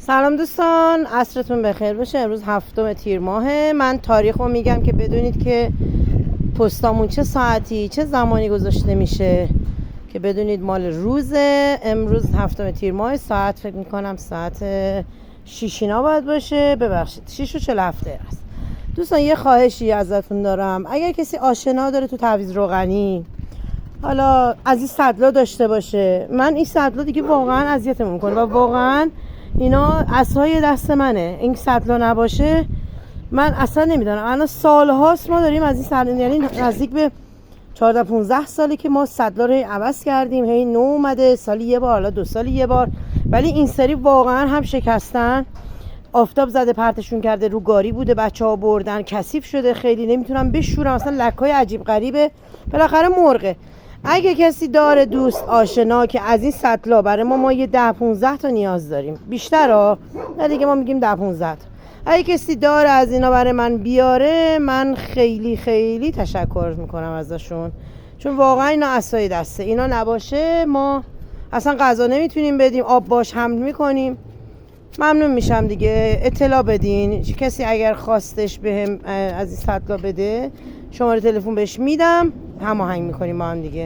سلام دوستان، عصرتون بخیر باشه. امروز 7 تیر ماهه. من تاریخ رو میگم که بدونید که پستامون چه ساعتی چه زمانی گذاشته میشه، که بدونید مال روزه. امروز 7 تیر ماه، ساعت فکر میکنم ساعت 6 اینا باید باشه، ببخشید 6:47 است. دوستان یه خواهشی ازتون دارم، اگر کسی آشنا داره تو تعویض روغنی، حالا از این صدلا داشته باشه، من این صدلا دیگه واقعا اذیتمون میکنه و واقعا اینا عصای دست منه. این صدلا نباشه من اصلا نمیدونم. الان سالهاست ما داریم از این صدلا، یعنی نزدیک به 14-15 ساله که ما صدلا رو عوض کردیم، هی نو اومده، سالی یه بار، حالا 2 سالی یه بار، ولی این سری واقعا هم شکستن، آفتاب زده پرتشون کرده، رو گاری بوده، بچه‌ها بردن، کثیف شده، خیلی نمیتونم بشورم، اصلا لکای عجیب غریبه. بالاخره مرغه. اگه کسی داره دوست آشنا که از این سطلا برای ما یه 10-15 تا نیاز داریم، بیشتر ها، نه دیگه ما میگیم 10-15 تا. اگه کسی داره از اینا برای من بیاره، من خیلی خیلی تشکر میکنم ازشون، چون واقعا اینا عصای دسته. اینا نباشه ما اصلا غذا نمیتونیم بدیم، آب باش حمل میکنیم. ممنون میشم دیگه اطلاع بدین. کسی اگر خواستش بهم از این سطلا بده، شماره تلفن بهش میدم، هماهنگ میکنیم با هم دیگه.